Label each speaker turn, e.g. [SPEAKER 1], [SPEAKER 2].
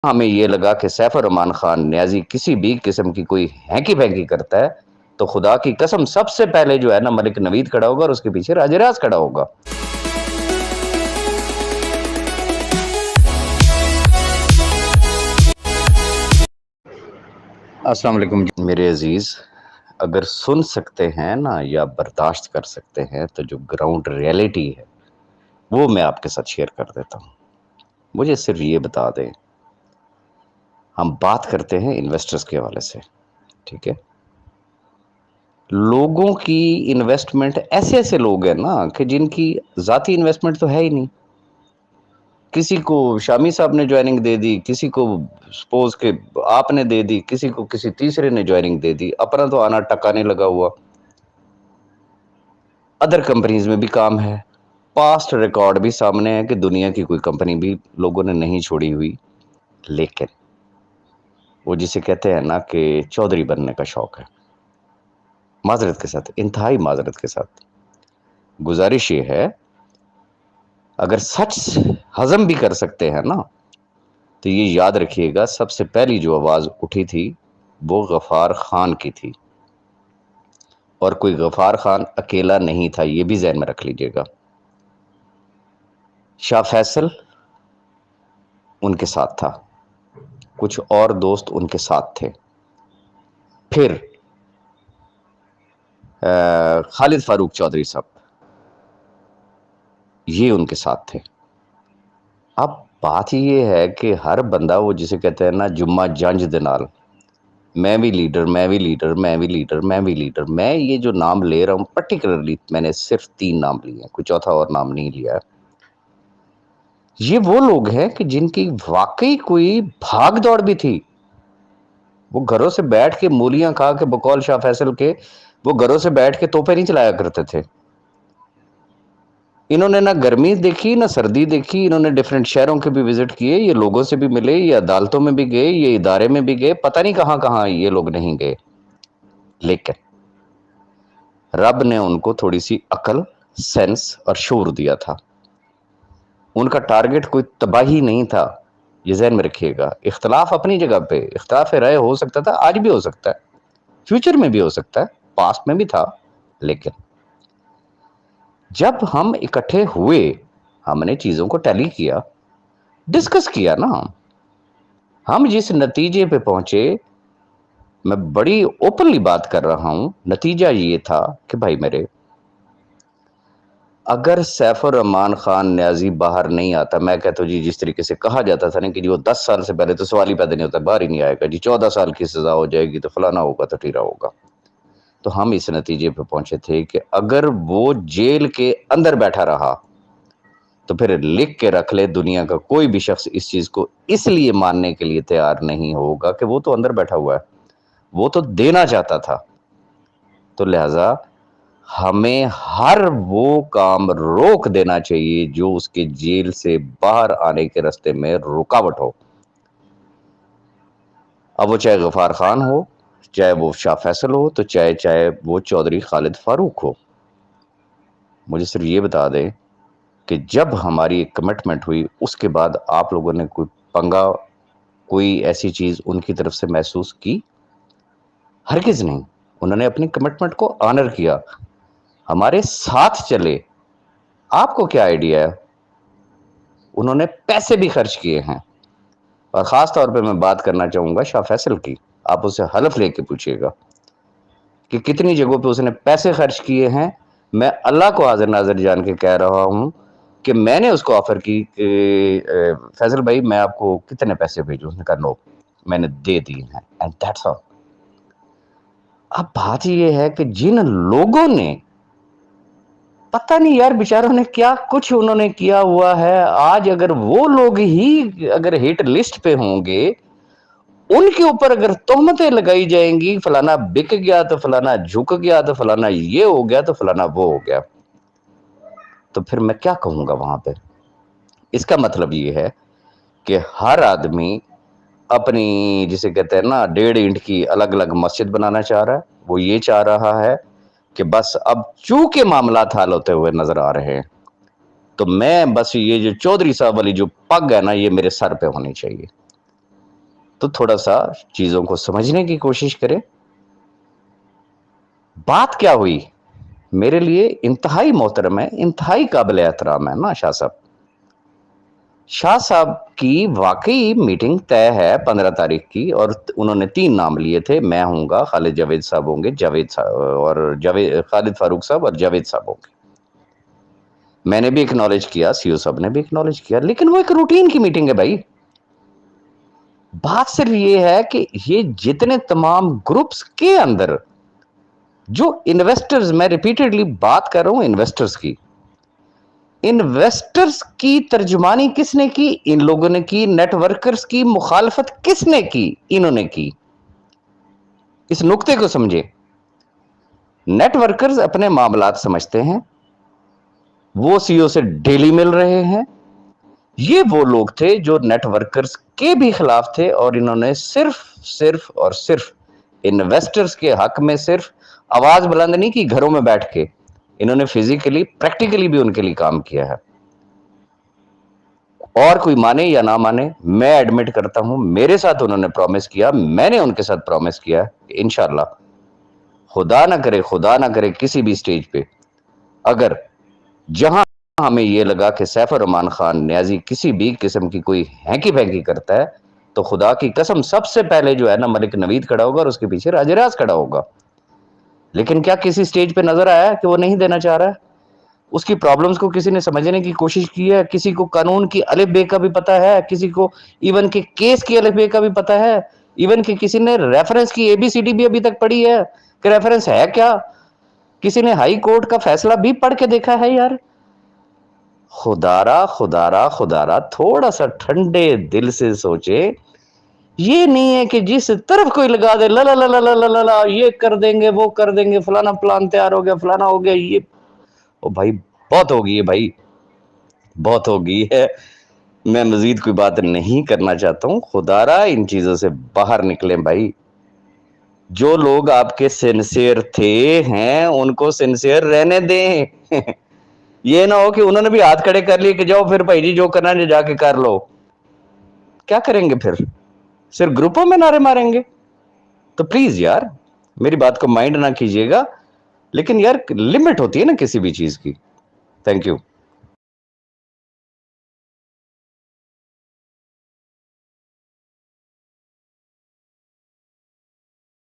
[SPEAKER 1] ہمیں یہ لگا کہ سیف الرحمان خان نیازی کسی بھی قسم کی کوئی ہینکی پھینکی کرتا ہے تو خدا کی قسم سب سے پہلے جو ہے نا ملک نوید کھڑا ہوگا اور اس کے پیچھے راج راز کھڑا ہوگا۔ السلام علیکم میرے عزیز، اگر سن سکتے ہیں نا یا برداشت کر سکتے ہیں تو جو گراؤنڈ ریئلٹی ہے وہ میں آپ کے ساتھ شیئر کر دیتا ہوں۔ مجھے صرف یہ بتا دیں، ہم بات کرتے ہیں انویسٹرز کے حوالے سے، ٹھیک ہے؟ لوگوں کی انویسٹمنٹ ایسے لوگ ہیں نا کہ جن کی ذاتی انویسٹمنٹ تو ہے ہی نہیں۔ کسی کو شامی صاحب نے جوائننگ دے دی، کسی کو سپوز کہ آپ نے دے دی، کسی کو کسی تیسرے نے جوائننگ دے دی، اپنا تو آنا ٹکانے لگا ہوا۔ ادر کمپنیز میں بھی کام ہے، پاسٹ ریکارڈ بھی سامنے ہے کہ دنیا کی کوئی کمپنی بھی لوگوں نے نہیں چھوڑی ہوئی، لیکن وہ جسے کہتے ہیں نا کہ چودھری بننے کا شوق ہے۔ معذرت کے ساتھ، انتہائی معذرت کے ساتھ گزارش یہ ہے، اگر سچ ہضم بھی کر سکتے ہیں نا تو یہ یاد رکھیے گا، سب سے پہلی جو آواز اٹھی تھی وہ غفار خان کی تھی، اور کوئی غفار خان اکیلا نہیں تھا، یہ بھی ذہن میں رکھ لیجئے گا۔ شاہ فیصل ان کے ساتھ تھا، کچھ اور دوست ان کے ساتھ تھے، پھر خالد فاروق چودھری صاحب یہ ان کے ساتھ تھے۔ اب بات یہ ہے کہ ہر بندہ وہ جسے کہتے ہیں نا جمعہ جنج دنال، میں بھی لیڈر، میں بھی لیڈر، میں بھی لیڈر، میں بھی لیڈر، میں یہ جو نام لے رہا ہوں پرٹیکولرلی میں نے صرف 3 نام لیے ہیں، کوئی چوتھا اور نام نہیں لیا ہے۔ یہ وہ لوگ ہیں کہ جن کی واقعی کوئی بھاگ دوڑ بھی تھی، وہ گھروں سے بیٹھ کے مولیاں کھا کے بقول شاہ فیصل کے وہ گھروں سے بیٹھ کے توپے نہیں چلایا کرتے تھے۔ انہوں نے نہ گرمی دیکھی نہ سردی دیکھی، انہوں نے ڈیفرنٹ شہروں کے بھی وزٹ کیے، یہ لوگوں سے بھی ملے، یہ عدالتوں میں بھی گئے، یہ ادارے میں بھی گئے، پتہ نہیں کہاں کہاں یہ لوگ نہیں گئے، لیکن رب نے ان کو تھوڑی سی عقل، سینس اور شعور دیا تھا۔ ان کا ٹارگٹ کوئی تباہی نہیں تھا، یہ ذہن میں رکھیے گا۔ اختلاف اپنی جگہ پہ، اختلاف رائے ہو سکتا تھا، آج بھی ہو سکتا ہے، فیوچر میں بھی ہو سکتا ہے، پاسٹ میں بھی تھا، لیکن جب ہم اکٹھے ہوئے ہم نے چیزوں کو ٹیلی کیا، ڈسکس کیا نا، ہم جس نتیجے پہ پہنچے، میں بڑی اوپنلی بات کر رہا ہوں، نتیجہ یہ تھا کہ بھائی میرے، اگر سیف الرحمان خان نیازی باہر نہیں آتا، میں کہتا ہوں جی جس طریقے سے کہا جاتا تھا نا کہ جی وہ 10 سال سے پہلے تو سوال ہی پیدا نہیں ہوتا، باہر ہی نہیں آئے گا جی، 14 سال کی سزا ہو جائے گی تو فلانا ہوگا تو ٹھیرا ہوگا، تو ہم اس نتیجے پہ پہنچے تھے کہ اگر وہ جیل کے اندر بیٹھا رہا تو پھر لکھ کے رکھ لے، دنیا کا کوئی بھی شخص اس چیز کو اس لیے ماننے کے لیے تیار نہیں ہوگا کہ وہ تو اندر بیٹھا ہوا ہے، وہ تو دینا چاہتا تھا۔ تو لہٰذا ہمیں ہر وہ کام روک دینا چاہیے جو اس کے جیل سے باہر آنے کے راستے میں رکاوٹ ہو، اب وہ چاہے غفار خان ہو، چاہے وہ شاہ فیصل ہو، تو چاہے وہ چودھری خالد فاروق ہو۔ مجھے صرف یہ بتا دیں کہ جب ہماری ایک کمٹمنٹ ہوئی، اس کے بعد آپ لوگوں نے کوئی پنگا، کوئی ایسی چیز ان کی طرف سے محسوس کی؟ ہرگز نہیں، انہوں نے اپنی کمٹمنٹ کو آنر کیا، ہمارے ساتھ چلے۔ آپ کو کیا آئیڈیا ہے؟ انہوں نے پیسے بھی خرچ کیے ہیں، اور خاص طور پہ میں بات کرنا چاہوں گا شاہ فیصل کی، آپ اسے حلف لے کے پوچھیے گا کہ کتنی جگہوں پہ اس نے پیسے خرچ کیے ہیں۔ میں اللہ کو حاضر ناظر جان کے کہہ رہا ہوں کہ میں نے اس کو آفر کی کہ فیصل بھائی میں آپ کو کتنے پیسے بھیجوں، اس نے کہا نو، میں نے دے دیے ہیں، اینڈ دیٹس آل۔ اب بات یہ ہے کہ جن لوگوں نے پتہ نہیں یار بیچاروں نے کیا کچھ انہوں نے کیا ہوا ہے، آج اگر وہ لوگ ہی اگر ہٹ لسٹ پہ ہوں گے، ان کے اوپر اگر تہمتیں لگائی جائیں گی، فلانا بک گیا تو فلانا جھک گیا تو فلانا یہ ہو گیا تو فلانا وہ ہو گیا، تو پھر میں کیا کہوں گا وہاں پہ؟ اس کا مطلب یہ ہے کہ ہر آدمی اپنی جسے کہتے ہیں نا 1.5 اینٹ کی الگ الگ مسجد بنانا چاہ رہا ہے، وہ یہ چاہ رہا ہے کہ بس اب چونکہ معاملات حل ہوتے ہوئے نظر آ رہے ہیں تو میں بس یہ جو چودھری صاحب والی جو پگ ہے نا یہ میرے سر پہ ہونی چاہیے۔ تو تھوڑا سا چیزوں کو سمجھنے کی کوشش کریں. بات کیا ہوئی؟ میرے لیے انتہائی محترم ہے, انتہائی قابل احترام ہے نا شاہ صاحب. شاہ صاحب کی واقعی میٹنگ طے ہے 15 تاریخ کی, اور انہوں نے 3 نام لیے تھے. میں ہوں گا, خالد جاوید صاحب ہوں گے, خالد فاروق صاحب اور جاوید صاحب ہوں گے. میں نے بھی اکنالج کیا, سی او صاحب نے بھی اکنالج کیا, لیکن وہ ایک روٹین کی میٹنگ ہے بھائی. بات صرف یہ ہے کہ یہ جتنے تمام گروپس کے اندر جو انویسٹرز, میں ریپیٹڈلی بات کر رہا ہوں انویسٹرز کی, انویسٹرز کی ترجمانی کس نے کی؟ ان لوگوں نے کی. نیٹ ورکرز کی مخالفت کس نے کی؟ انہوں نے کی. اس نقطے کو سمجھے. نیٹ ورکرز اپنے معاملات سمجھتے ہیں, وہ سی او سے ڈیلی مل رہے ہیں. یہ وہ لوگ تھے جو نیٹ ورکرز کے بھی خلاف تھے, اور انہوں نے صرف اور صرف انویسٹرز کے حق میں صرف آواز بلند نہیں کی گھروں میں بیٹھ کے, انہوں نے فزیکلی پریکٹیکلی بھی ان کے لیے کام کیا ہے. اور کوئی مانے یا نہ مانے, میں ایڈمٹ کرتا ہوں میرے ساتھ انہوں نے پرومس کیا, میں نے ان کے ساتھ پرومس کیا کہ انشاءاللہ خدا نہ کرے کسی بھی سٹیج پہ اگر جہاں ہمیں یہ لگا کہ سیف الرحمان خان نیازی کسی بھی قسم کی کوئی ہینکی پھینکی کرتا ہے, تو خدا کی قسم سب سے پہلے جو ہے نا ملک نوید کھڑا ہوگا, اور اس کے پیچھے راج راز کھڑا ہوگا. لیکن کیا کسی سٹیج پہ نظر آیا کہ وہ نہیں دینا چاہ رہا ہے؟ اس کی پرابلمز کو کسی نے سمجھنے کی کوشش کی ہے؟ کسی کو قانون کی الف بے کا بھی پتہ ہے, کسی کو ایون کہ کیس کی الف بے کا بھی پتہ ہے, ایون کہ کسی نے ریفرنس کی ABCD بھی ابھی تک پڑھی ہے کہ ریفرنس ہے کیا, کسی نے ہائی کورٹ کا فیصلہ بھی پڑھ کے دیکھا ہے. یار خدارا تھوڑا سا ٹھنڈے دل سے سوچے. یہ نہیں ہے کہ جس طرف کوئی لگا دے لا لا لا لا لا لا لا یہ کر دیں گے, وہ کر دیں گے, فلانا پلان تیار ہو گیا, فلانا ہو گیا. یہ بھائی بہت ہوگی ہے, بھائی بہت ہوگی ہے. میں مزید کوئی بات نہیں کرنا چاہتا ہوں. خدارا ان چیزوں سے باہر نکلیں بھائی. جو لوگ آپ کے سنسیئر تھے ہیں ان کو سنسیئر رہنے دیں. یہ نہ ہو کہ انہوں نے بھی ہاتھ کھڑے کر لیے کہ جاؤ پھر بھائی جی جو کرنا ہے جا کے کر لو. کیا کریں گے پھر؟ صرف گروپوں میں نعرے ماریں گے؟ تو پلیز یار میری بات کو مائنڈ نہ کیجیے گا, لیکن یار لمٹ ہوتی ہے نا کسی بھی چیز کی. Thank you.